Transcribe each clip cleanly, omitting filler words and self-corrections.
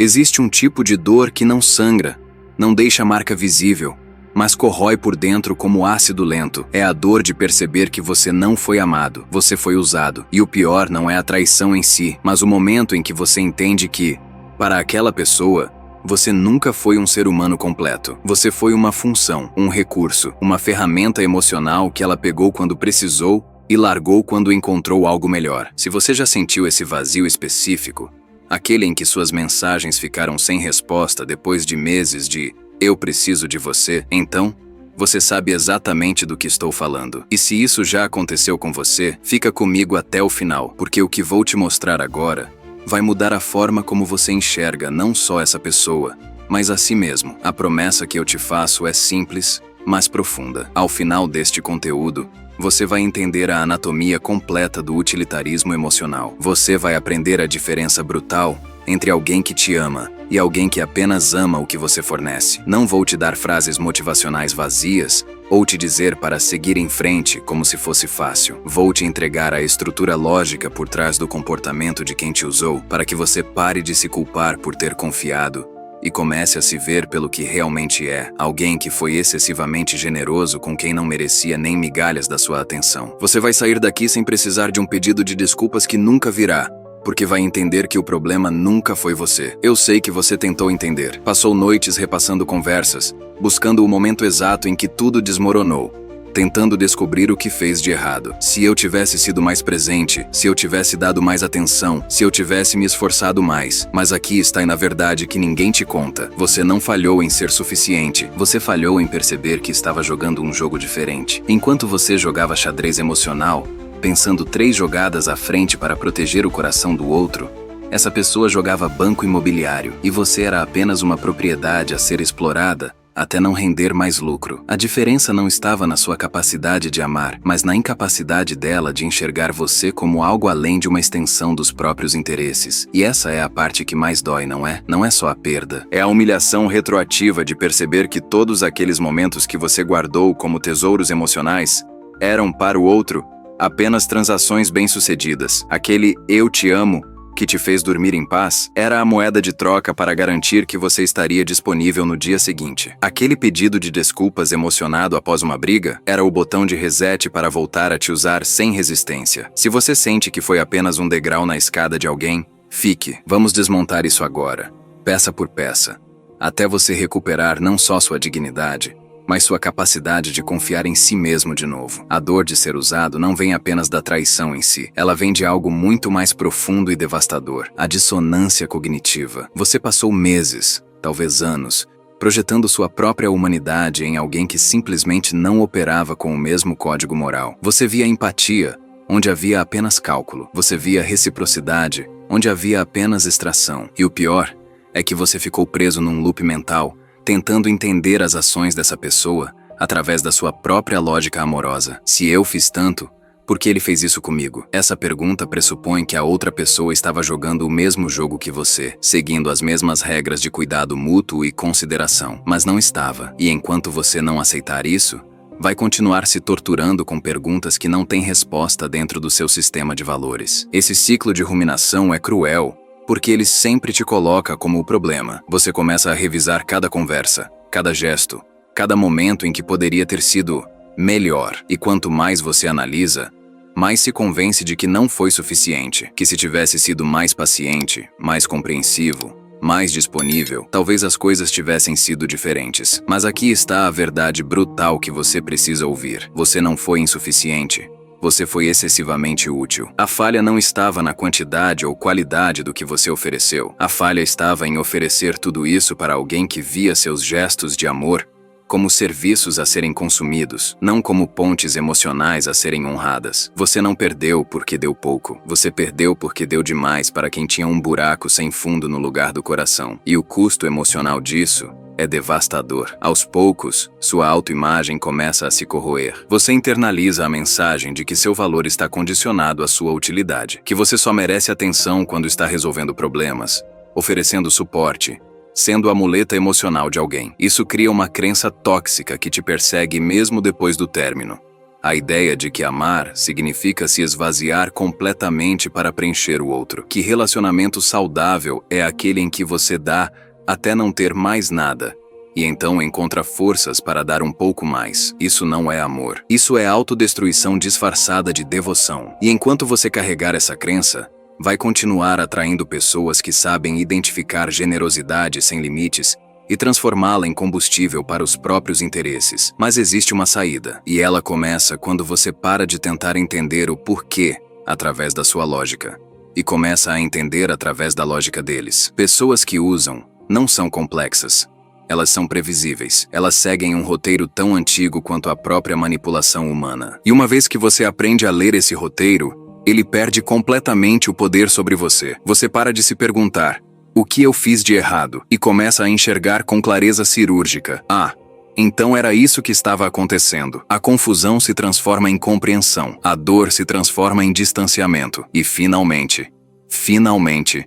Existe um tipo de dor que não sangra, não deixa marca visível, mas corrói por dentro como ácido lento. É a dor de perceber que você não foi amado, você foi usado. E o pior não é a traição em si, mas o momento em que você entende que, para aquela pessoa, você nunca foi um ser humano completo. Você foi uma função, um recurso, uma ferramenta emocional que ela pegou quando precisou e largou quando encontrou algo melhor. Se você já sentiu esse vazio específico, aquele em que suas mensagens ficaram sem resposta depois de meses de "eu preciso de você", então, você sabe exatamente do que estou falando. E se isso já aconteceu com você, fica comigo até o final, porque o que vou te mostrar agora vai mudar a forma como você enxerga não só essa pessoa, mas a si mesmo. A promessa que eu te faço é simples, mas profunda. Ao final deste conteúdo, você vai entender a anatomia completa do utilitarismo emocional. Você vai aprender a diferença brutal entre alguém que te ama e alguém que apenas ama o que você fornece. Não vou te dar frases motivacionais vazias ou te dizer para seguir em frente como se fosse fácil. Vou te entregar a estrutura lógica por trás do comportamento de quem te usou para que você pare de se culpar por ter confiado e comece a se ver pelo que realmente é, alguém que foi excessivamente generoso com quem não merecia nem migalhas da sua atenção. Você vai sair daqui sem precisar de um pedido de desculpas que nunca virá, porque vai entender que o problema nunca foi você. Eu sei que você tentou entender. Passou noites repassando conversas, buscando o momento exato em que tudo desmoronou, tentando descobrir o que fez de errado. Se eu tivesse sido mais presente, se eu tivesse dado mais atenção, se eu tivesse me esforçado mais. Mas aqui está na verdade que ninguém te conta. Você não falhou em ser suficiente. Você falhou em perceber que estava jogando um jogo diferente. Enquanto você jogava xadrez emocional, pensando 3 jogadas à frente para proteger o coração do outro, essa pessoa jogava banco imobiliário e você era apenas uma propriedade a ser explorada até não render mais lucro. A diferença não estava na sua capacidade de amar, mas na incapacidade dela de enxergar você como algo além de uma extensão dos próprios interesses. E essa é a parte que mais dói, não é? Não é só a perda. É a humilhação retroativa de perceber que todos aqueles momentos que você guardou como tesouros emocionais eram, para o outro, apenas transações bem-sucedidas. Aquele "eu te amo" que te fez dormir em paz era a moeda de troca para garantir que você estaria disponível no dia seguinte. Aquele pedido de desculpas emocionado após uma briga era o botão de reset para voltar a te usar sem resistência. Se você sente que foi apenas um degrau na escada de alguém, fique. Vamos desmontar isso agora, peça por peça, até você recuperar não só sua dignidade, mas sua capacidade de confiar em si mesmo de novo. A dor de ser usado não vem apenas da traição em si. Ela vem de algo muito mais profundo e devastador. A dissonância cognitiva. Você passou meses, talvez anos, projetando sua própria humanidade em alguém que simplesmente não operava com o mesmo código moral. Você via empatia, onde havia apenas cálculo. Você via reciprocidade, onde havia apenas extração. E o pior é que você ficou preso num loop mental, tentando entender as ações dessa pessoa através da sua própria lógica amorosa. Se eu fiz tanto, por que ele fez isso comigo? Essa pergunta pressupõe que a outra pessoa estava jogando o mesmo jogo que você, seguindo as mesmas regras de cuidado mútuo e consideração. Mas não estava. E enquanto você não aceitar isso, vai continuar se torturando com perguntas que não têm resposta dentro do seu sistema de valores. Esse ciclo de ruminação é cruel, porque ele sempre te coloca como o problema. Você começa a revisar cada conversa, cada gesto, cada momento em que poderia ter sido melhor. E quanto mais você analisa, mais se convence de que não foi suficiente, que se tivesse sido mais paciente, mais compreensivo, mais disponível, talvez as coisas tivessem sido diferentes. Mas aqui está a verdade brutal que você precisa ouvir. Você não foi insuficiente. Você foi excessivamente útil. A falha não estava na quantidade ou qualidade do que você ofereceu. A falha estava em oferecer tudo isso para alguém que via seus gestos de amor como serviços a serem consumidos, não como pontes emocionais a serem honradas. Você não perdeu porque deu pouco. Você perdeu porque deu demais para quem tinha um buraco sem fundo no lugar do coração. E o custo emocional disso é devastador. Aos poucos, sua autoimagem começa a se corroer. Você internaliza a mensagem de que seu valor está condicionado à sua utilidade, que você só merece atenção quando está resolvendo problemas, oferecendo suporte, sendo a muleta emocional de alguém. Isso cria uma crença tóxica que te persegue mesmo depois do término. A ideia de que amar significa se esvaziar completamente para preencher o outro. Que relacionamento saudável é aquele em que você dá até não ter mais nada, e então encontra forças para dar um pouco mais. Isso não é amor. Isso é autodestruição disfarçada de devoção. E enquanto você carregar essa crença, vai continuar atraindo pessoas que sabem identificar generosidade sem limites e transformá-la em combustível para os próprios interesses. Mas existe uma saída, e ela começa quando você para de tentar entender o porquê através da sua lógica, e começa a entender através da lógica deles. Pessoas que usam não são complexas. Elas são previsíveis. Elas seguem um roteiro tão antigo quanto a própria manipulação humana. E uma vez que você aprende a ler esse roteiro, ele perde completamente o poder sobre você. Você para de se perguntar: o que eu fiz de errado? E começa a enxergar com clareza cirúrgica. Ah, então era isso que estava acontecendo. A confusão se transforma em compreensão. A dor se transforma em distanciamento. E finalmente,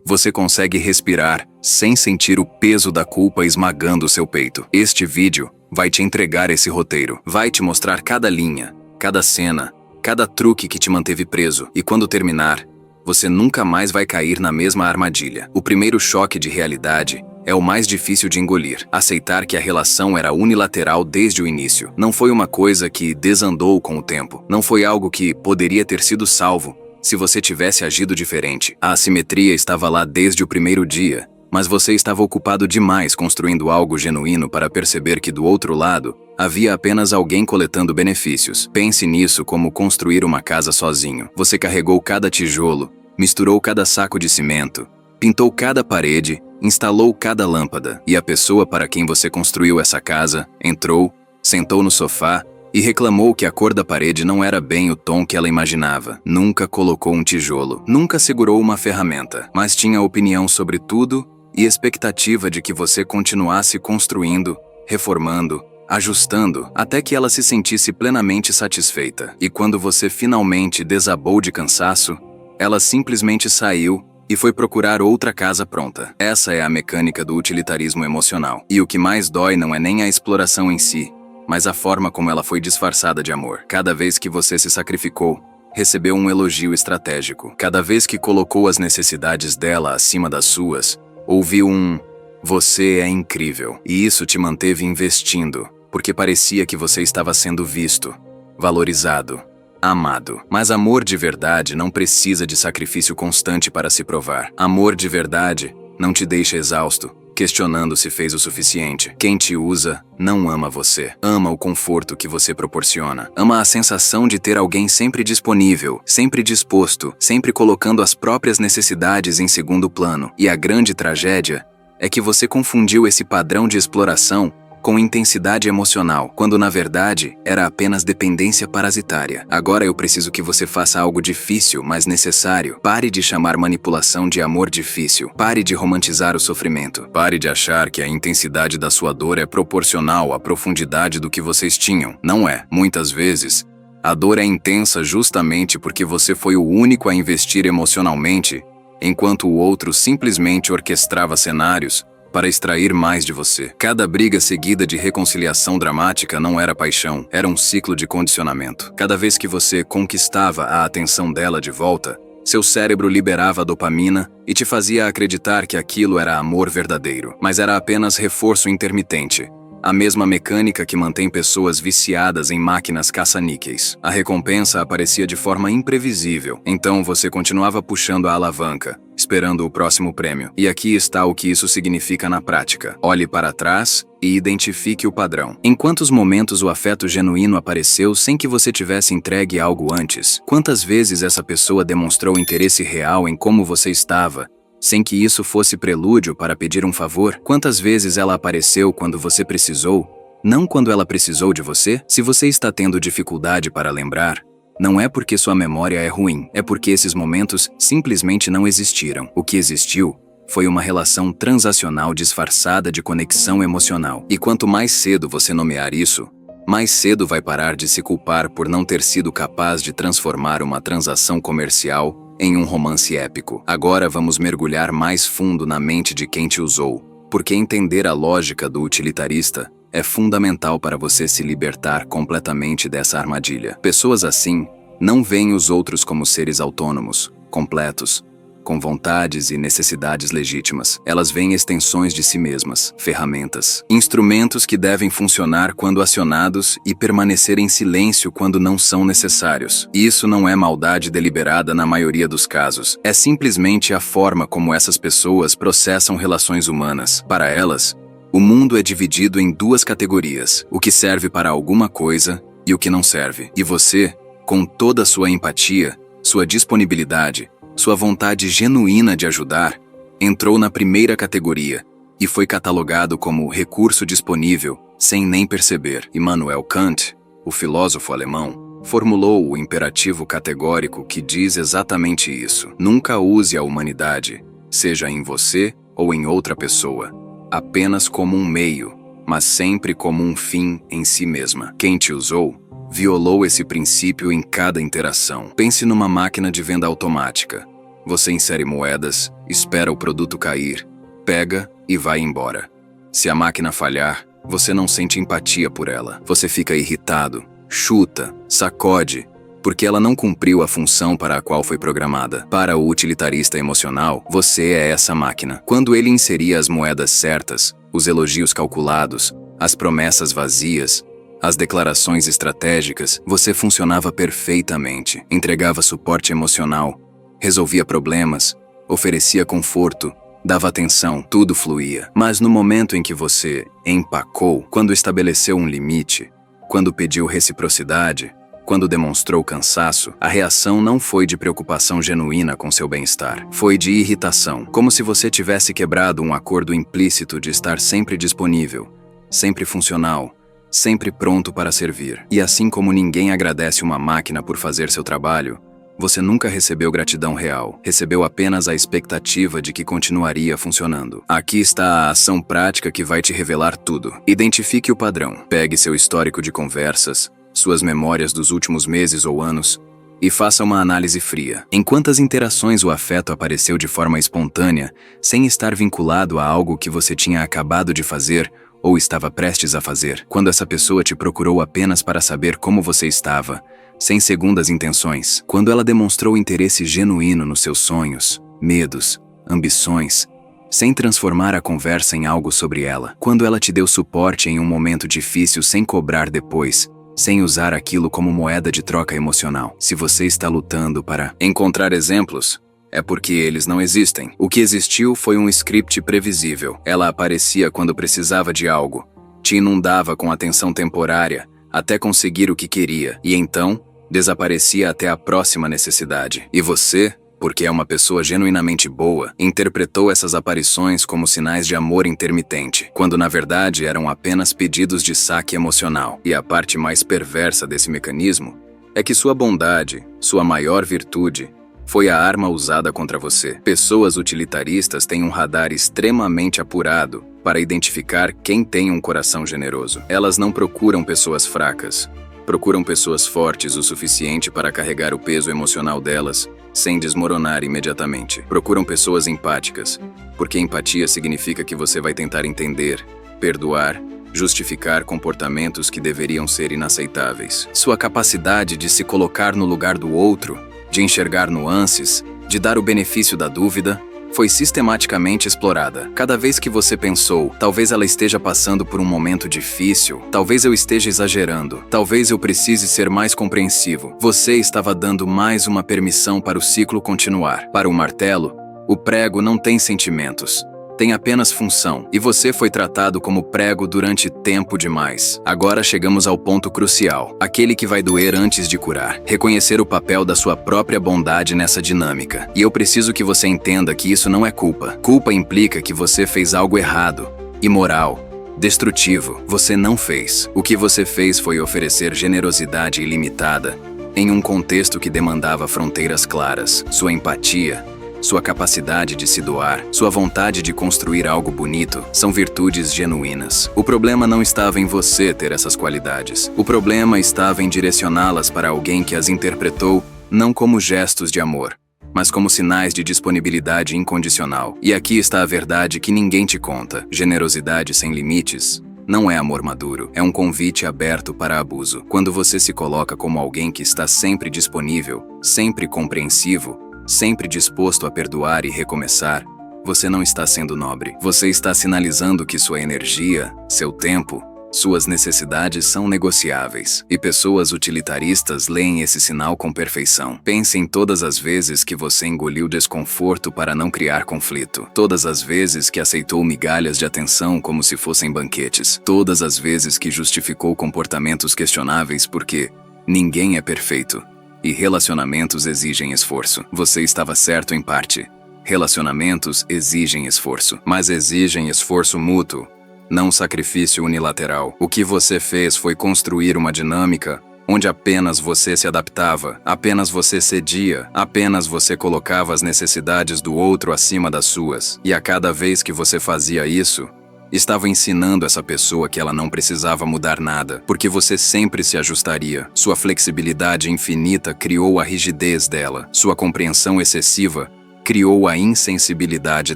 você consegue respirar sem sentir o peso da culpa esmagando seu peito. Este vídeo vai te entregar esse roteiro. Vai te mostrar cada linha, cada cena, cada truque que te manteve preso. E quando terminar, você nunca mais vai cair na mesma armadilha. O primeiro choque de realidade é o mais difícil de engolir. Aceitar que a relação era unilateral desde o início. Não foi uma coisa que desandou com o tempo. Não foi algo que poderia ter sido salvo se você tivesse agido diferente. A assimetria estava lá desde o primeiro dia, mas você estava ocupado demais construindo algo genuíno para perceber que do outro lado havia apenas alguém coletando benefícios. Pense nisso como construir uma casa sozinho. Você carregou cada tijolo, misturou cada saco de cimento, pintou cada parede, instalou cada lâmpada. E a pessoa para quem você construiu essa casa entrou, sentou no sofá e reclamou que a cor da parede não era bem o tom que ela imaginava. Nunca colocou um tijolo, nunca segurou uma ferramenta, mas tinha opinião sobre tudo e expectativa de que você continuasse construindo, reformando, ajustando, até que ela se sentisse plenamente satisfeita. E quando você finalmente desabou de cansaço, ela simplesmente saiu e foi procurar outra casa pronta. Essa é a mecânica do utilitarismo emocional. E o que mais dói não é nem a exploração em si, mas a forma como ela foi disfarçada de amor. Cada vez que você se sacrificou, recebeu um elogio estratégico. Cada vez que colocou as necessidades dela acima das suas, ouviu um "você é incrível". E isso te manteve investindo, porque parecia que você estava sendo visto, valorizado, amado. Mas amor de verdade não precisa de sacrifício constante para se provar. Amor de verdade não te deixa exausto, questionando se fez o suficiente. Quem te usa não ama você. Ama o conforto que você proporciona. Ama a sensação de ter alguém sempre disponível, sempre disposto, sempre colocando as próprias necessidades em segundo plano. E a grande tragédia é que você confundiu esse padrão de exploração com intensidade emocional, quando na verdade era apenas dependência parasitária. Agora eu preciso que você faça algo difícil, mas necessário. Pare de chamar manipulação de amor difícil. Pare de romantizar o sofrimento. Pare de achar que a intensidade da sua dor é proporcional à profundidade do que vocês tinham. Não é. Muitas vezes, a dor é intensa justamente porque você foi o único a investir emocionalmente, enquanto o outro simplesmente orquestrava cenários para extrair mais de você. Cada briga seguida de reconciliação dramática não era paixão, era um ciclo de condicionamento. Cada vez que você conquistava a atenção dela de volta, seu cérebro liberava dopamina e te fazia acreditar que aquilo era amor verdadeiro. Mas era apenas reforço intermitente. A mesma mecânica que mantém pessoas viciadas em máquinas caça-níqueis. A recompensa aparecia de forma imprevisível, então você continuava puxando a alavanca, esperando o próximo prêmio. E aqui está o que isso significa na prática. Olhe para trás e identifique o padrão. Em quantos momentos o afeto genuíno apareceu sem que você tivesse entregue algo antes? Quantas vezes essa pessoa demonstrou interesse real em como você estava, sem que isso fosse prelúdio para pedir um favor? Quantas vezes ela apareceu quando você precisou, não quando ela precisou de você? Se você está tendo dificuldade para lembrar, não é porque sua memória é ruim, é porque esses momentos simplesmente não existiram. O que existiu foi uma relação transacional disfarçada de conexão emocional. E quanto mais cedo você nomear isso, mais cedo vai parar de se culpar por não ter sido capaz de transformar uma transação comercial em um romance épico. Agora vamos mergulhar mais fundo na mente de quem te usou, porque entender a lógica do utilitarista é fundamental para você se libertar completamente dessa armadilha. Pessoas assim não veem os outros como seres autônomos, completos, com vontades e necessidades legítimas. Elas veem extensões de si mesmas, ferramentas, instrumentos que devem funcionar quando acionados e permanecer em silêncio quando não são necessários. E isso não é maldade deliberada na maioria dos casos. É simplesmente a forma como essas pessoas processam relações humanas. Para elas, o mundo é dividido em duas categorias: o que serve para alguma coisa e o que não serve. E você, com toda a sua empatia, sua disponibilidade, sua vontade genuína de ajudar, entrou na primeira categoria e foi catalogado como recurso disponível sem nem perceber. Immanuel Kant, o filósofo alemão, formulou o imperativo categórico que diz exatamente isso. Nunca use a humanidade, seja em você ou em outra pessoa, apenas como um meio, mas sempre como um fim em si mesma. Quem te usou violou esse princípio em cada interação. Pense numa máquina de venda automática. Você insere moedas, espera o produto cair, pega e vai embora. Se a máquina falhar, você não sente empatia por ela. Você fica irritado, chuta, sacode, porque ela não cumpriu a função para a qual foi programada. Para o utilitarista emocional, você é essa máquina. Quando ele inseria as moedas certas, os elogios calculados, as promessas vazias, as declarações estratégicas, você funcionava perfeitamente. Entregava suporte emocional, resolvia problemas, oferecia conforto, dava atenção, tudo fluía. Mas no momento em que você empacou, quando estabeleceu um limite, quando pediu reciprocidade, quando demonstrou cansaço, a reação não foi de preocupação genuína com seu bem-estar. Foi de irritação, como se você tivesse quebrado um acordo implícito de estar sempre disponível, sempre funcional, sempre pronto para servir. E assim como ninguém agradece uma máquina por fazer seu trabalho, você nunca recebeu gratidão real. Recebeu apenas a expectativa de que continuaria funcionando. Aqui está a ação prática que vai te revelar tudo. Identifique o padrão. Pegue seu histórico de conversas, suas memórias dos últimos meses ou anos, e faça uma análise fria. Em quantas interações o afeto apareceu de forma espontânea, sem estar vinculado a algo que você tinha acabado de fazer ou estava prestes a fazer? Quando essa pessoa te procurou apenas para saber como você estava, sem segundas intenções? Quando ela demonstrou interesse genuíno nos seus sonhos, medos, ambições, sem transformar a conversa em algo sobre ela? Quando ela te deu suporte em um momento difícil sem cobrar depois, sem usar aquilo como moeda de troca emocional? Se você está lutando para encontrar exemplos, é porque eles não existem. O que existiu foi um script previsível. Ela aparecia quando precisava de algo, te inundava com atenção temporária, até conseguir o que queria, e então desaparecia até a próxima necessidade. E você, porque é uma pessoa genuinamente boa, interpretou essas aparições como sinais de amor intermitente, quando na verdade eram apenas pedidos de saque emocional. E a parte mais perversa desse mecanismo é que sua bondade, sua maior virtude, foi a arma usada contra você. Pessoas utilitaristas têm um radar extremamente apurado para identificar quem tem um coração generoso. Elas não procuram pessoas fracas. Procuram pessoas fortes o suficiente para carregar o peso emocional delas, sem desmoronar imediatamente. Procuram pessoas empáticas, porque empatia significa que você vai tentar entender, perdoar, justificar comportamentos que deveriam ser inaceitáveis. Sua capacidade de se colocar no lugar do outro, de enxergar nuances, de dar o benefício da dúvida, foi sistematicamente explorada. Cada vez que você pensou, talvez ela esteja passando por um momento difícil, talvez eu esteja exagerando, talvez eu precise ser mais compreensivo, você estava dando mais uma permissão para o ciclo continuar. Para o martelo, o prego não tem sentimentos, tem apenas função, e você foi tratado como prego durante tempo demais. Agora chegamos ao ponto crucial, aquele que vai doer antes de curar. Reconhecer o papel da sua própria bondade nessa dinâmica. E eu preciso que você entenda que isso não é culpa. Culpa implica que você fez algo errado, imoral, destrutivo. Você não fez. O que você fez foi oferecer generosidade ilimitada em um contexto que demandava fronteiras claras. Sua empatia, sua capacidade de se doar, sua vontade de construir algo bonito, são virtudes genuínas. O problema não estava em você ter essas qualidades. O problema estava em direcioná-las para alguém que as interpretou não como gestos de amor, mas como sinais de disponibilidade incondicional. E aqui está a verdade que ninguém te conta. Generosidade sem limites Não é amor maduro, é um convite aberto para abuso. Quando você se coloca como alguém que está sempre disponível, sempre compreensivo, sempre disposto a perdoar e recomeçar, você não está sendo nobre. Você está sinalizando que sua energia, seu tempo, suas necessidades são negociáveis. E pessoas utilitaristas leem esse sinal com perfeição. Pense em todas as vezes que você engoliu desconforto para não criar conflito. Todas as vezes que aceitou migalhas de atenção como se fossem banquetes. Todas as vezes que justificou comportamentos questionáveis porque ninguém é perfeito. E relacionamentos exigem esforço. Você estava certo em parte. Relacionamentos exigem esforço, mas exigem esforço mútuo, não sacrifício unilateral. O que você fez foi construir uma dinâmica onde apenas você se adaptava, apenas você cedia, apenas você colocava as necessidades do outro acima das suas. E a cada vez que você fazia isso, estava ensinando essa pessoa que ela não precisava mudar nada, porque você sempre se ajustaria. Sua flexibilidade infinita criou a rigidez dela, sua compreensão excessiva criou a insensibilidade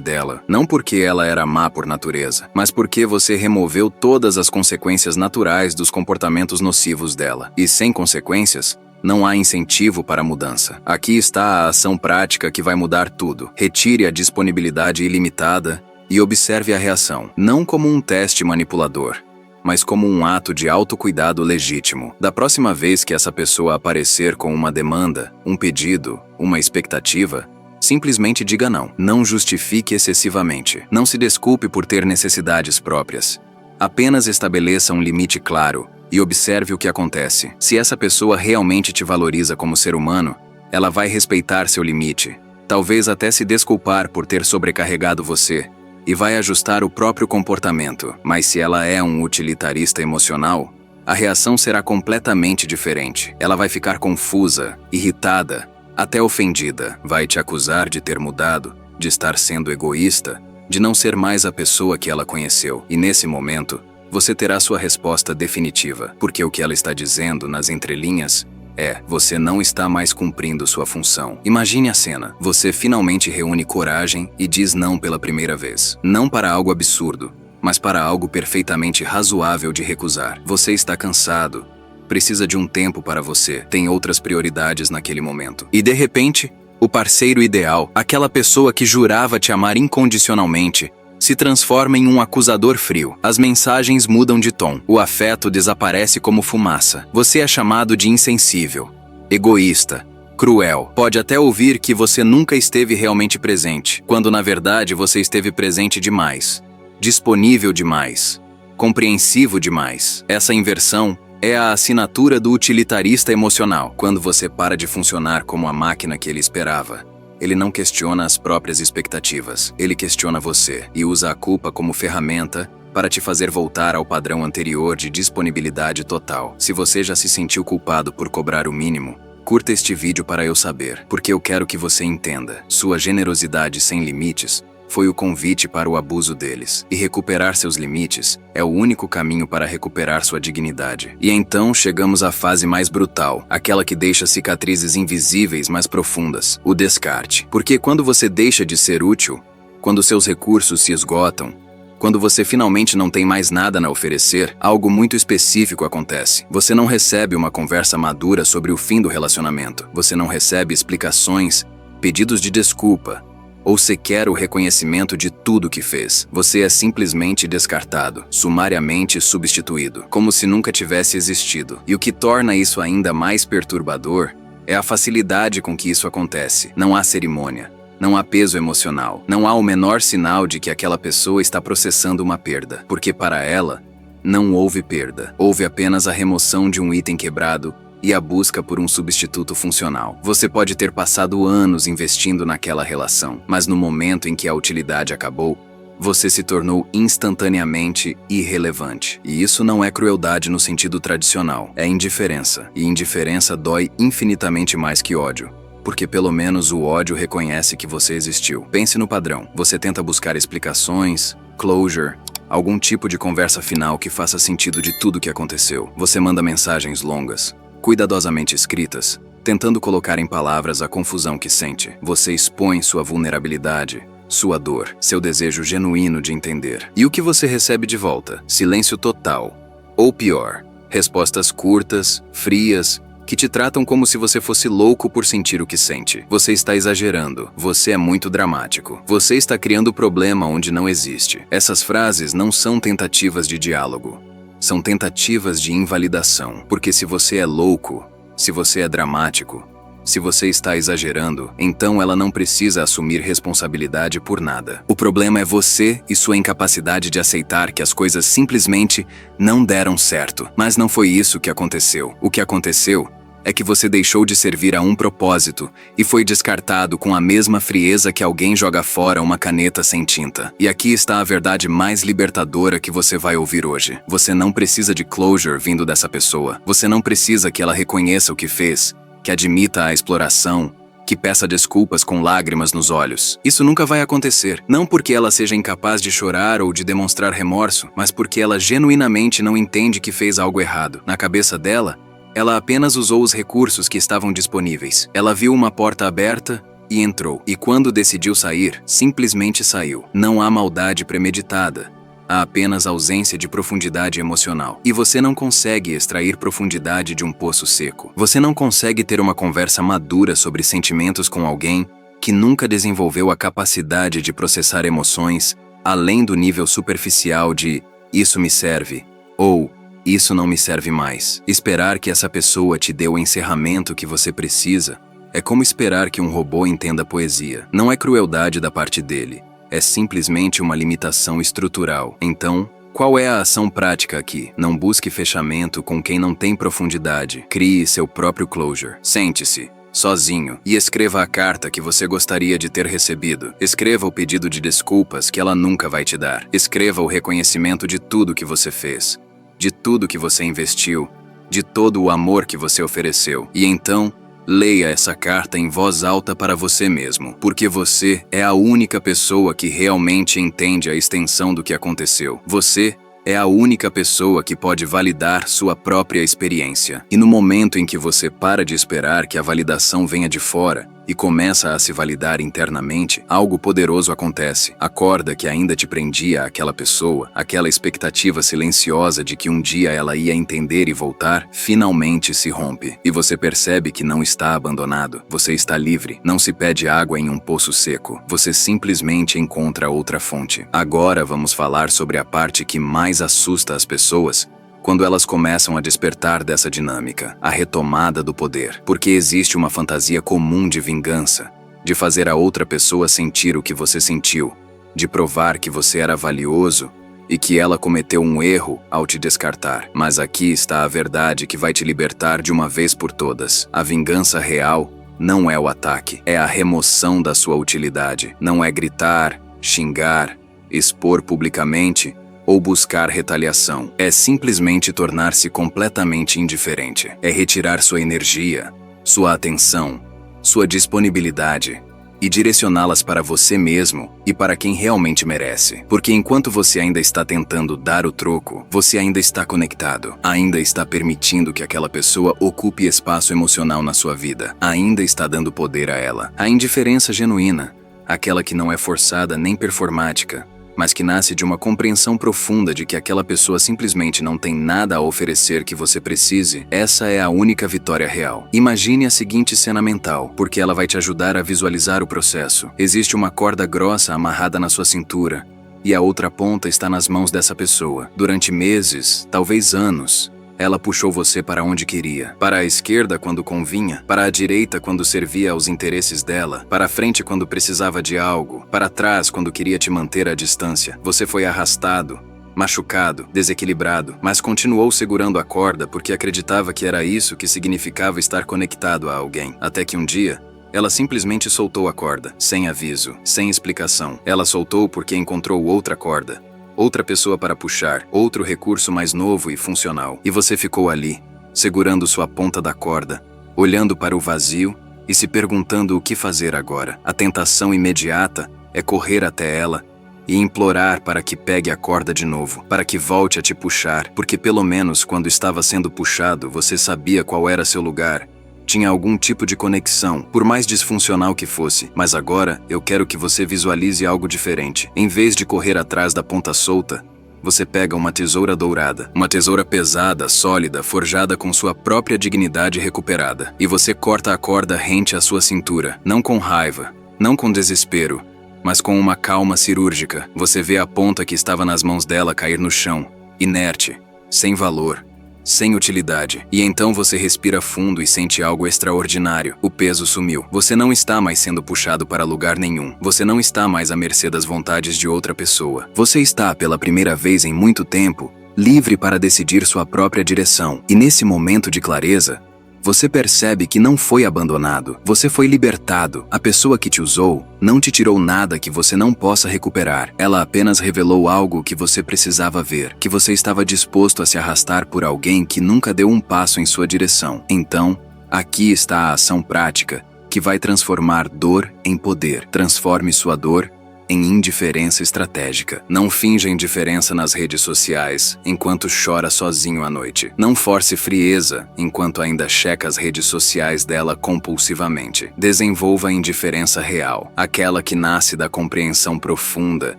dela, não porque ela era má por natureza, mas porque você removeu todas as consequências naturais dos comportamentos nocivos dela. E sem consequências, não há incentivo para a mudança. Aqui está a ação prática que vai mudar tudo. Retire a disponibilidade ilimitada e observe a reação, não como um teste manipulador, mas como um ato de autocuidado legítimo. Da próxima vez que essa pessoa aparecer com uma demanda, um pedido, uma expectativa, simplesmente diga não. Não justifique excessivamente. Não se desculpe por ter necessidades próprias. Apenas estabeleça um limite claro e observe o que acontece. Se essa pessoa realmente te valoriza como ser humano, ela vai respeitar seu limite, talvez até se desculpar por ter sobrecarregado você, e vai ajustar o próprio comportamento. Mas se ela é um utilitarista emocional, a reação será completamente diferente. Ela vai ficar confusa, irritada, até ofendida. Vai te acusar de ter mudado, de estar sendo egoísta, de não ser mais a pessoa que ela conheceu. E nesse momento, você terá sua resposta definitiva, porque o que ela está dizendo nas entrelinhas é: você não está mais cumprindo sua função. Imagine a cena. Você finalmente reúne coragem e diz não pela primeira vez. Não para algo absurdo, mas para algo perfeitamente razoável de recusar. Você está cansado, precisa de um tempo para você, tem outras prioridades naquele momento. E de repente, o parceiro ideal, aquela pessoa que jurava te amar incondicionalmente, se transforma em um acusador frio. As mensagens mudam de tom, o afeto desaparece como fumaça. Você é chamado de insensível, egoísta, cruel. Pode até ouvir que você nunca esteve realmente presente, quando na verdade você esteve presente demais, disponível demais, compreensivo demais. Essa inversão é a assinatura do utilitarista emocional. Quando você para de funcionar como a máquina que ele esperava, ele não questiona as próprias expectativas, ele questiona você e usa a culpa como ferramenta para te fazer voltar ao padrão anterior de disponibilidade total. Se você já se sentiu culpado por cobrar o mínimo, curta este vídeo para eu saber, porque eu quero que você entenda. Sua generosidade sem limites foi o convite para o abuso deles. E recuperar seus limites é o único caminho para recuperar sua dignidade. E então chegamos à fase mais brutal, aquela que deixa cicatrizes invisíveis mais profundas, o descarte. Porque quando você deixa de ser útil, quando seus recursos se esgotam, quando você finalmente não tem mais nada a oferecer, algo muito específico acontece. Você não recebe uma conversa madura sobre o fim do relacionamento. Você não recebe explicações, pedidos de desculpa, ou sequer o reconhecimento de tudo que fez. Você é simplesmente descartado, sumariamente substituído, como se nunca tivesse existido. E o que torna isso ainda mais perturbador é a facilidade com que isso acontece. Não há cerimônia, não há peso emocional, não há o menor sinal de que aquela pessoa está processando uma perda, porque para ela, não houve perda. Houve apenas a remoção de um item quebrado e a busca por um substituto funcional. Você pode ter passado anos investindo naquela relação, mas no momento em que a utilidade acabou, você se tornou instantaneamente irrelevante. E isso não é crueldade no sentido tradicional, é indiferença. E indiferença dói infinitamente mais que ódio, porque pelo menos o ódio reconhece que você existiu. Pense no padrão. Você tenta buscar explicações, closure, algum tipo de conversa final que faça sentido de tudo que aconteceu. Você manda mensagens longas, cuidadosamente escritas, tentando colocar em palavras a confusão que sente. Você expõe sua vulnerabilidade, sua dor, seu desejo genuíno de entender. E o que você recebe de volta? Silêncio total. Ou pior, respostas curtas, frias, que te tratam como se você fosse louco por sentir o que sente. Você está exagerando. Você é muito dramático. Você está criando problema onde não existe. Essas frases não são tentativas de diálogo. São tentativas de invalidação. Porque se você é louco, se você é dramático, se você está exagerando, então ela não precisa assumir responsabilidade por nada. O problema é você e sua incapacidade de aceitar que as coisas simplesmente não deram certo. Mas não foi isso que aconteceu. O que aconteceu é que você deixou de servir a um propósito e foi descartado com a mesma frieza que alguém joga fora uma caneta sem tinta. E aqui está a verdade mais libertadora que você vai ouvir hoje. Você não precisa de closure vindo dessa pessoa. Você não precisa que ela reconheça o que fez, que admita a exploração, que peça desculpas com lágrimas nos olhos. Isso nunca vai acontecer. Não porque ela seja incapaz de chorar ou de demonstrar remorso, mas porque ela genuinamente não entende que fez algo errado. Na cabeça dela, ela apenas usou os recursos que estavam disponíveis. Ela viu uma porta aberta e entrou. E quando decidiu sair, simplesmente saiu. Não há maldade premeditada. Há apenas ausência de profundidade emocional. E você não consegue extrair profundidade de um poço seco. Você não consegue ter uma conversa madura sobre sentimentos com alguém que nunca desenvolveu a capacidade de processar emoções além do nível superficial de "isso me serve" ou "isso não me serve mais". Esperar que essa pessoa te dê o encerramento que você precisa é como esperar que um robô entenda poesia. Não é crueldade da parte dele. É simplesmente uma limitação estrutural. Então, qual é a ação prática aqui? Não busque fechamento com quem não tem profundidade. Crie seu próprio closure. Sente-se, sozinho, e escreva a carta que você gostaria de ter recebido. Escreva o pedido de desculpas que ela nunca vai te dar. Escreva o reconhecimento de tudo que você fez, de tudo que você investiu, de todo o amor que você ofereceu. E então, leia essa carta em voz alta para você mesmo, porque você é a única pessoa que realmente entende a extensão do que aconteceu. Você é a única pessoa que pode validar sua própria experiência. E no momento em que você para de esperar que a validação venha de fora e começa a se validar internamente, algo poderoso acontece. A corda que ainda te prendia àquela pessoa, aquela expectativa silenciosa de que um dia ela ia entender e voltar, finalmente se rompe. E você percebe que não está abandonado. Você está livre. Não se pede água em um poço seco. Você simplesmente encontra outra fonte. Agora vamos falar sobre a parte que mais assusta as pessoas quando elas começam a despertar dessa dinâmica, a retomada do poder. Porque existe uma fantasia comum de vingança, de fazer a outra pessoa sentir o que você sentiu, de provar que você era valioso e que ela cometeu um erro ao te descartar. Mas aqui está a verdade que vai te libertar de uma vez por todas. A vingança real não é o ataque, é a remoção da sua utilidade. Não é gritar, xingar, expor publicamente ou buscar retaliação. É simplesmente tornar-se completamente indiferente. É retirar sua energia, sua atenção, sua disponibilidade e direcioná-las para você mesmo e para quem realmente merece. Porque enquanto você ainda está tentando dar o troco, você ainda está conectado, ainda está permitindo que aquela pessoa ocupe espaço emocional na sua vida, ainda está dando poder a ela. A indiferença genuína, aquela que não é forçada nem performática, mas que nasce de uma compreensão profunda de que aquela pessoa simplesmente não tem nada a oferecer que você precise, essa é a única vitória real. Imagine a seguinte cena mental, porque ela vai te ajudar a visualizar o processo. Existe uma corda grossa amarrada na sua cintura, e a outra ponta está nas mãos dessa pessoa. Durante meses, talvez anos, ela puxou você para onde queria. Para a esquerda quando convinha, para a direita quando servia aos interesses dela, para a frente quando precisava de algo, para trás quando queria te manter à distância. Você foi arrastado, machucado, desequilibrado, mas continuou segurando a corda porque acreditava que era isso que significava estar conectado a alguém. Até que um dia, ela simplesmente soltou a corda, sem aviso, sem explicação. Ela soltou porque encontrou outra corda, outra pessoa para puxar, outro recurso mais novo e funcional. E você ficou ali, segurando sua ponta da corda, olhando para o vazio e se perguntando o que fazer agora. A tentação imediata é correr até ela e implorar para que pegue a corda de novo, para que volte a te puxar, porque pelo menos quando estava sendo puxado você sabia qual era seu lugar Tinha algum tipo de conexão, por mais disfuncional que fosse. Mas agora, eu quero que você visualize algo diferente. Em vez de correr atrás da ponta solta, você pega uma tesoura dourada. Uma tesoura pesada, sólida, forjada com sua própria dignidade recuperada. E você corta a corda rente à sua cintura. Não com raiva, não com desespero, mas com uma calma cirúrgica. Você vê a ponta que estava nas mãos dela cair no chão, inerte, sem valor, sem utilidade. E então você respira fundo e sente algo extraordinário. O peso sumiu. Você não está mais sendo puxado para lugar nenhum. Você não está mais à mercê das vontades de outra pessoa. Você está, pela primeira vez em muito tempo, livre para decidir sua própria direção. E nesse momento de clareza, você percebe que não foi abandonado. Você foi libertado. A pessoa que te usou não te tirou nada que você não possa recuperar. Ela apenas revelou algo que você precisava ver, que você estava disposto a se arrastar por alguém que nunca deu um passo em sua direção. Então, aqui está a ação prática que vai transformar dor em poder. Transforme sua dor em indiferença estratégica. Não finja indiferença nas redes sociais enquanto chora sozinho à noite. Não force frieza enquanto ainda checa as redes sociais dela compulsivamente. Desenvolva a indiferença real, aquela que nasce da compreensão profunda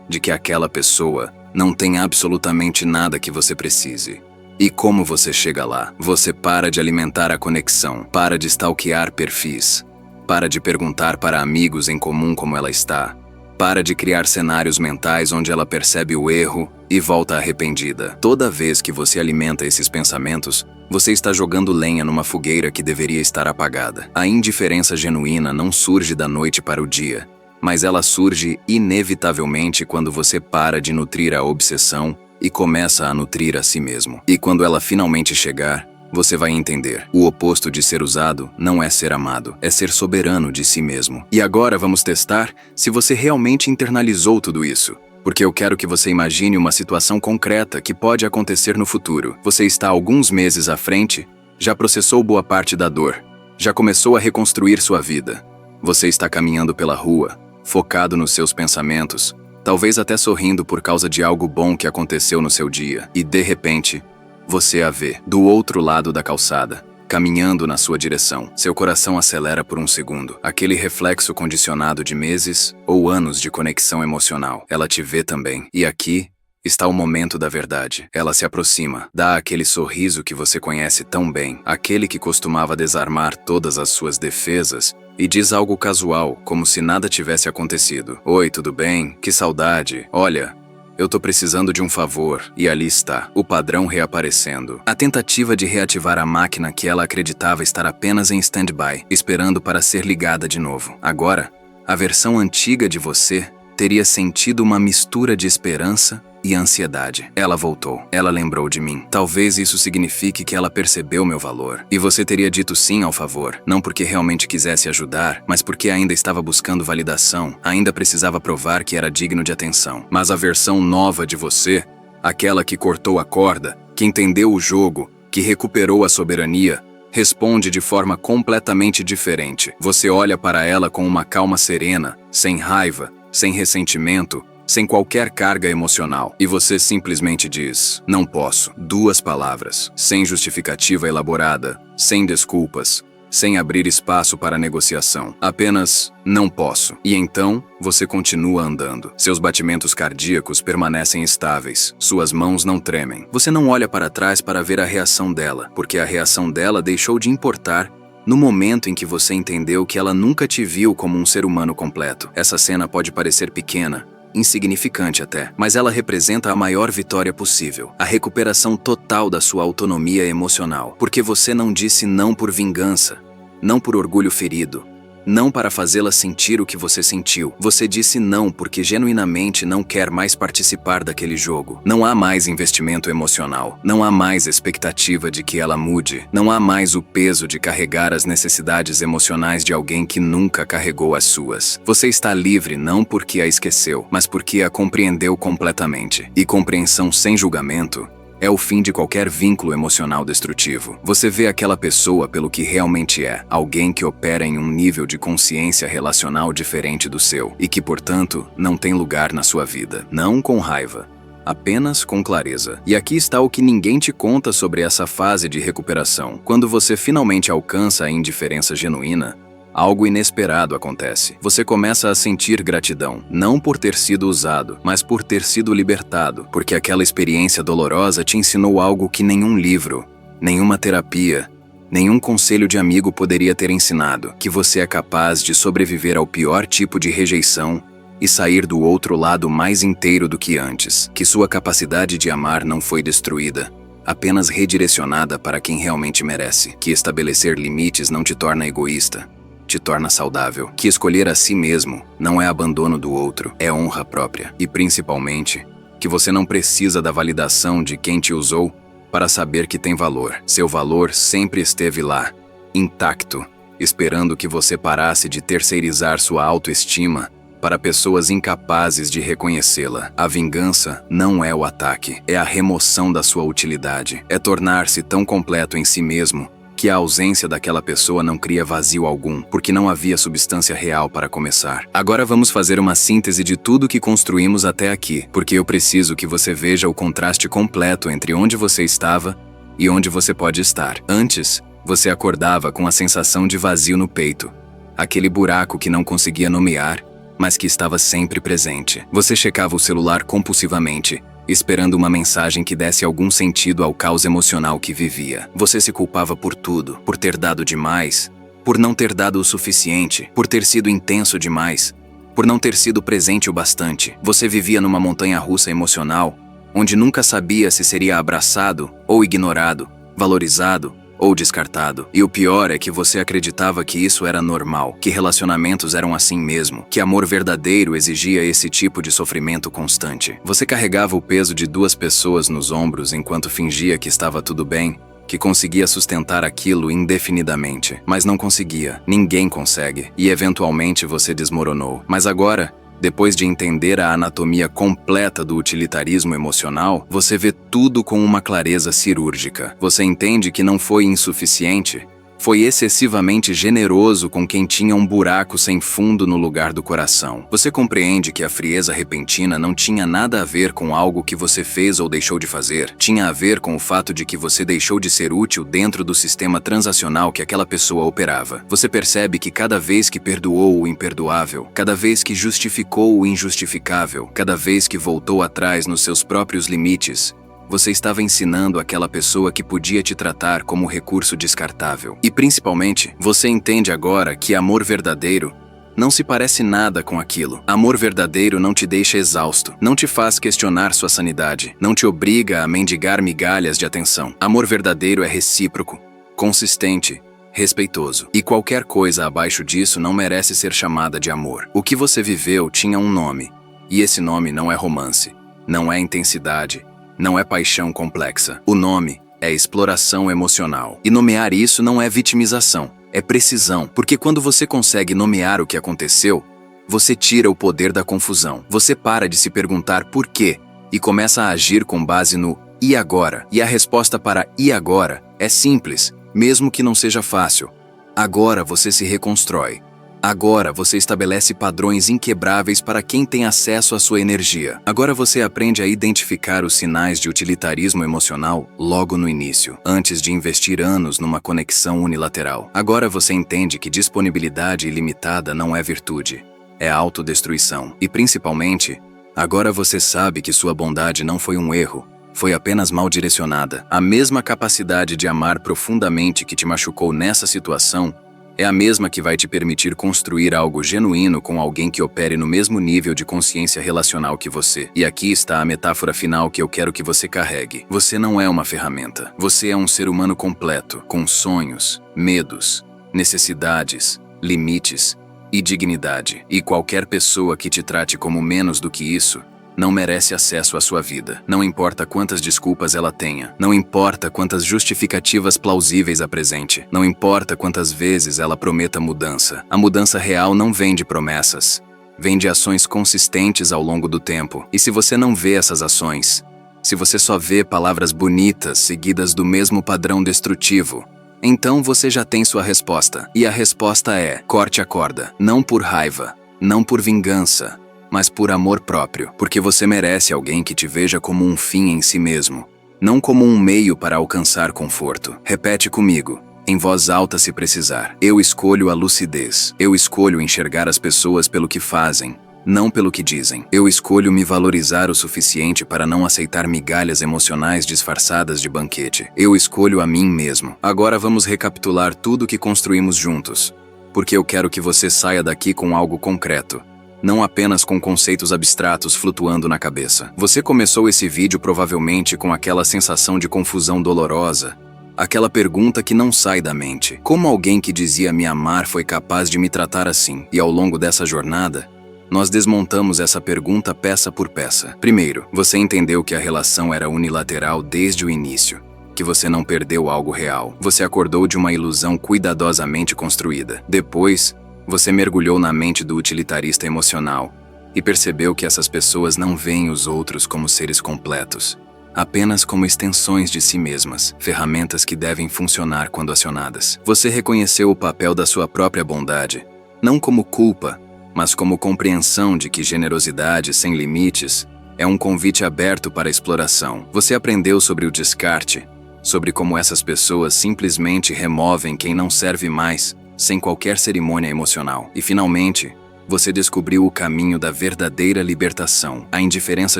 de que aquela pessoa não tem absolutamente nada que você precise. E como você chega lá? Você para de alimentar a conexão, para de stalkear perfis, para de perguntar para amigos em comum como ela está. Para de criar cenários mentais onde ela percebe o erro e volta arrependida. Toda vez que você alimenta esses pensamentos, você está jogando lenha numa fogueira que deveria estar apagada. A indiferença genuína não surge da noite para o dia, mas ela surge inevitavelmente quando você para de nutrir a obsessão e começa a nutrir a si mesmo. E quando ela finalmente chegar, você vai entender. O oposto de ser usado não é ser amado, é ser soberano de si mesmo. E agora vamos testar se você realmente internalizou tudo isso. Porque eu quero que você imagine uma situação concreta que pode acontecer no futuro. Você está alguns meses à frente, já processou boa parte da dor, já começou a reconstruir sua vida. Você está caminhando pela rua, focado nos seus pensamentos, talvez até sorrindo por causa de algo bom que aconteceu no seu dia. E de repente, você a vê, do outro lado da calçada, caminhando na sua direção. Seu coração acelera por um segundo. Aquele reflexo condicionado de meses ou anos de conexão emocional. Ela te vê também. E aqui está o momento da verdade. Ela se aproxima, dá aquele sorriso que você conhece tão bem, aquele que costumava desarmar todas as suas defesas, e diz algo casual, como se nada tivesse acontecido. Oi, tudo bem? Que saudade. Olha, eu tô precisando de um favor. E ali está, o padrão reaparecendo. A tentativa de reativar a máquina que ela acreditava estar apenas em stand-by, esperando para ser ligada de novo. Agora, a versão antiga de você teria sentido uma mistura de esperança e ansiedade. Ela voltou. Ela lembrou de mim. Talvez isso signifique que ela percebeu meu valor. E você teria dito sim ao favor, não porque realmente quisesse ajudar, mas porque ainda estava buscando validação, ainda precisava provar que era digno de atenção. Mas a versão nova de você, aquela que cortou a corda, que entendeu o jogo, que recuperou a soberania, responde de forma completamente diferente. Você olha para ela com uma calma serena, sem raiva, sem ressentimento, sem qualquer carga emocional. E você simplesmente diz, não posso. 2 palavras, sem justificativa elaborada, sem desculpas, sem abrir espaço para negociação. Apenas, não posso. E então, você continua andando. Seus batimentos cardíacos permanecem estáveis. Suas mãos não tremem. Você não olha para trás para ver a reação dela, porque a reação dela deixou de importar no momento em que você entendeu que ela nunca te viu como um ser humano completo. Essa cena pode parecer pequena, insignificante até, mas ela representa a maior vitória possível, a recuperação total da sua autonomia emocional, porque você não disse não por vingança, não por orgulho ferido, não para fazê-la sentir o que você sentiu. Você disse não porque genuinamente não quer mais participar daquele jogo. Não há mais investimento emocional, não há mais expectativa de que ela mude, não há mais o peso de carregar as necessidades emocionais de alguém que nunca carregou as suas. Você está livre não porque a esqueceu, mas porque a compreendeu completamente. E compreensão sem julgamento é o fim de qualquer vínculo emocional destrutivo. Você vê aquela pessoa pelo que realmente é, alguém que opera em um nível de consciência relacional diferente do seu, e que, portanto, não tem lugar na sua vida. Não com raiva, apenas com clareza. E aqui está o que ninguém te conta sobre essa fase de recuperação. Quando você finalmente alcança a indiferença genuína, algo inesperado acontece. Você começa a sentir gratidão, não por ter sido usado, mas por ter sido libertado, porque aquela experiência dolorosa te ensinou algo que nenhum livro, nenhuma terapia, nenhum conselho de amigo poderia ter ensinado, que você é capaz de sobreviver ao pior tipo de rejeição e sair do outro lado mais inteiro do que antes, que sua capacidade de amar não foi destruída, apenas redirecionada para quem realmente merece, que estabelecer limites não te torna egoísta, te torna saudável, que escolher a si mesmo não é abandono do outro, é honra própria, e principalmente, que você não precisa da validação de quem te usou para saber que tem valor. Seu valor sempre esteve lá, intacto, esperando que você parasse de terceirizar sua autoestima para pessoas incapazes de reconhecê-la. A vingança não é o ataque, é a remoção da sua utilidade. É tornar-se tão completo em si mesmo que a ausência daquela pessoa não cria vazio algum, porque não havia substância real para começar. Agora vamos fazer uma síntese de tudo que construímos até aqui, porque eu preciso que você veja o contraste completo entre onde você estava e onde você pode estar. Antes, você acordava com a sensação de vazio no peito, aquele buraco que não conseguia nomear, mas que estava sempre presente. Você checava o celular compulsivamente, esperando uma mensagem que desse algum sentido ao caos emocional que vivia. Você se culpava por tudo, por ter dado demais, por não ter dado o suficiente, por ter sido intenso demais, por não ter sido presente o bastante. Você vivia numa montanha-russa emocional, onde nunca sabia se seria abraçado ou ignorado, valorizado ou descartado. E o pior é que você acreditava que isso era normal, que relacionamentos eram assim mesmo, que amor verdadeiro exigia esse tipo de sofrimento constante. Você carregava o peso de 2 pessoas nos ombros enquanto fingia que estava tudo bem, que conseguia sustentar aquilo indefinidamente, mas não conseguia. Ninguém consegue. E eventualmente você desmoronou. Mas agora, depois de entender a anatomia completa do utilitarismo emocional, você vê tudo com uma clareza cirúrgica. Você entende que não foi insuficiente, foi excessivamente generoso com quem tinha um buraco sem fundo no lugar do coração. Você compreende que a frieza repentina não tinha nada a ver com algo que você fez ou deixou de fazer. Tinha a ver com o fato de que você deixou de ser útil dentro do sistema transacional que aquela pessoa operava. Você percebe que cada vez que perdoou o imperdoável, cada vez que justificou o injustificável, cada vez que voltou atrás nos seus próprios limites, você estava ensinando aquela pessoa que podia te tratar como recurso descartável. E principalmente, você entende agora que amor verdadeiro não se parece nada com aquilo. Amor verdadeiro não te deixa exausto, não te faz questionar sua sanidade, não te obriga a mendigar migalhas de atenção. Amor verdadeiro é recíproco, consistente, respeitoso. E qualquer coisa abaixo disso não merece ser chamada de amor. O que você viveu tinha um nome, e esse nome não é romance, não é intensidade, não é paixão complexa. O nome é exploração emocional. E nomear isso não é vitimização, é precisão. Porque quando você consegue nomear o que aconteceu, você tira o poder da confusão. Você para de se perguntar por quê e começa a agir com base no e agora. E a resposta para e agora é simples, mesmo que não seja fácil. Agora você se reconstrói. Agora você estabelece padrões inquebráveis para quem tem acesso à sua energia. Agora você aprende a identificar os sinais de utilitarismo emocional logo no início, antes de investir anos numa conexão unilateral. Agora você entende que disponibilidade ilimitada não é virtude, é autodestruição. E principalmente, agora você sabe que sua bondade não foi um erro, foi apenas mal direcionada. A mesma capacidade de amar profundamente que te machucou nessa situação é a mesma que vai te permitir construir algo genuíno com alguém que opere no mesmo nível de consciência relacional que você. E aqui está a metáfora final que eu quero que você carregue. Você não é uma ferramenta. Você é um ser humano completo, com sonhos, medos, necessidades, limites e dignidade. E qualquer pessoa que te trate como menos do que isso não merece acesso à sua vida. Não importa quantas desculpas ela tenha. Não importa quantas justificativas plausíveis apresente. Não importa quantas vezes ela prometa mudança. A mudança real não vem de promessas. Vem de ações consistentes ao longo do tempo. E se você não vê essas ações, se você só vê palavras bonitas seguidas do mesmo padrão destrutivo, então você já tem sua resposta. E a resposta é: corte a corda. Não por raiva, não por vingança, mas por amor próprio, porque você merece alguém que te veja como um fim em si mesmo, não como um meio para alcançar conforto. Repete comigo, em voz alta se precisar. Eu escolho a lucidez. Eu escolho enxergar as pessoas pelo que fazem, não pelo que dizem. Eu escolho me valorizar o suficiente para não aceitar migalhas emocionais disfarçadas de banquete. Eu escolho a mim mesmo. Agora vamos recapitular tudo que construímos juntos, porque eu quero que você saia daqui com algo concreto, não apenas com conceitos abstratos flutuando na cabeça. Você começou esse vídeo provavelmente com aquela sensação de confusão dolorosa, aquela pergunta que não sai da mente. Como alguém que dizia me amar foi capaz de me tratar assim? E ao longo dessa jornada, nós desmontamos essa pergunta peça por peça. Primeiro, você entendeu que a relação era unilateral desde o início, que você não perdeu algo real. Você acordou de uma ilusão cuidadosamente construída. Depois, você mergulhou na mente do utilitarista emocional e percebeu que essas pessoas não veem os outros como seres completos, apenas como extensões de si mesmas, ferramentas que devem funcionar quando acionadas. Você reconheceu o papel da sua própria bondade, não como culpa, mas como compreensão de que generosidade sem limites é um convite aberto para a exploração. Você aprendeu sobre o descarte, sobre como essas pessoas simplesmente removem quem não serve mais, sem qualquer cerimônia emocional. E finalmente, você descobriu o caminho da verdadeira libertação, a indiferença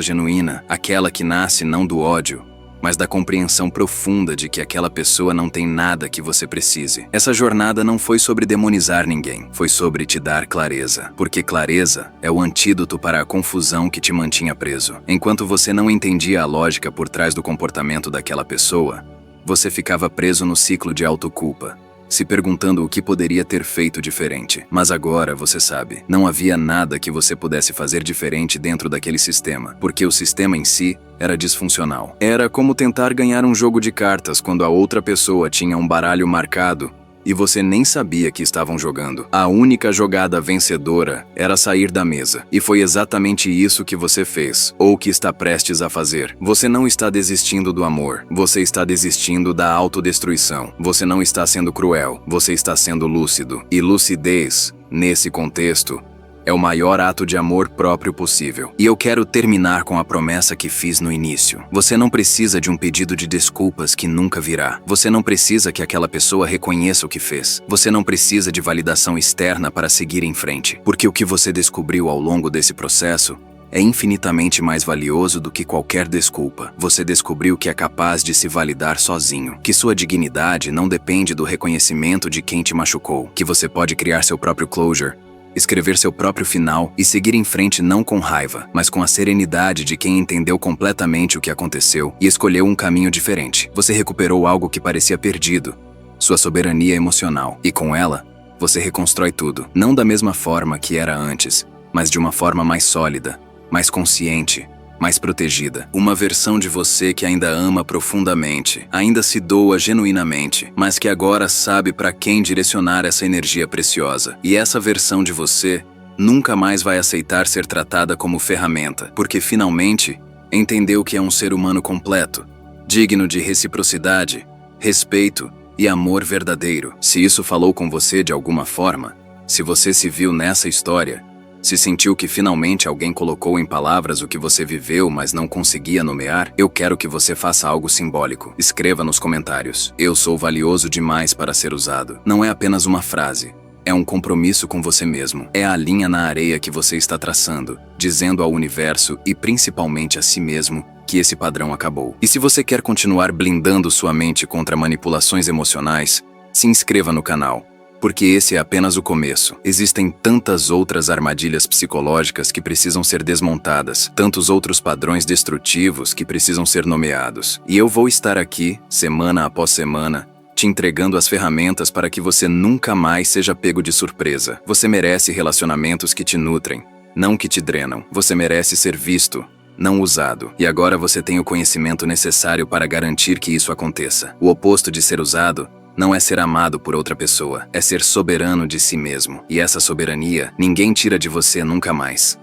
genuína, aquela que nasce não do ódio, mas da compreensão profunda de que aquela pessoa não tem nada que você precise. Essa jornada não foi sobre demonizar ninguém, foi sobre te dar clareza, porque clareza é o antídoto para a confusão que te mantinha preso. Enquanto você não entendia a lógica por trás do comportamento daquela pessoa, você ficava preso no ciclo de autoculpa, se perguntando o que poderia ter feito diferente. Mas agora você sabe, não havia nada que você pudesse fazer diferente dentro daquele sistema, porque o sistema em si era disfuncional. Era como tentar ganhar um jogo de cartas quando a outra pessoa tinha um baralho marcado e você nem sabia que estavam jogando. A única jogada vencedora era sair da mesa. E foi exatamente isso que você fez, ou que está prestes a fazer. Você não está desistindo do amor, você está desistindo da autodestruição. Você não está sendo cruel, você está sendo lúcido. E lucidez, nesse contexto, é o maior ato de amor próprio possível. E eu quero terminar com a promessa que fiz no início. Você não precisa de um pedido de desculpas que nunca virá. Você não precisa que aquela pessoa reconheça o que fez. Você não precisa de validação externa para seguir em frente. Porque o que você descobriu ao longo desse processo é infinitamente mais valioso do que qualquer desculpa. Você descobriu que é capaz de se validar sozinho, que sua dignidade não depende do reconhecimento de quem te machucou, que você pode criar seu próprio closure, escrever seu próprio final e seguir em frente não com raiva, mas com a serenidade de quem entendeu completamente o que aconteceu e escolheu um caminho diferente. Você recuperou algo que parecia perdido, sua soberania emocional, e com ela, você reconstrói tudo, não da mesma forma que era antes, mas de uma forma mais sólida, mais consciente, mais protegida. Uma versão de você que ainda ama profundamente, ainda se doa genuinamente, mas que agora sabe para quem direcionar essa energia preciosa. E essa versão de você nunca mais vai aceitar ser tratada como ferramenta, porque finalmente entendeu que é um ser humano completo, digno de reciprocidade, respeito e amor verdadeiro. Se isso falou com você de alguma forma, se você se viu nessa história, se sentiu que finalmente alguém colocou em palavras o que você viveu, mas não conseguia nomear, eu quero que você faça algo simbólico. Escreva nos comentários: eu sou valioso demais para ser usado. Não é apenas uma frase, é um compromisso com você mesmo. É a linha na areia que você está traçando, dizendo ao universo e principalmente a si mesmo que esse padrão acabou. E se você quer continuar blindando sua mente contra manipulações emocionais, se inscreva no canal, porque esse é apenas o começo. Existem tantas outras armadilhas psicológicas que precisam ser desmontadas, tantos outros padrões destrutivos que precisam ser nomeados. E eu vou estar aqui, semana após semana, te entregando as ferramentas para que você nunca mais seja pego de surpresa. Você merece relacionamentos que te nutrem, não que te drenam. Você merece ser visto, não usado. E agora você tem o conhecimento necessário para garantir que isso aconteça. O oposto de ser usado não é ser amado por outra pessoa, é ser soberano de si mesmo. E essa soberania ninguém tira de você nunca mais.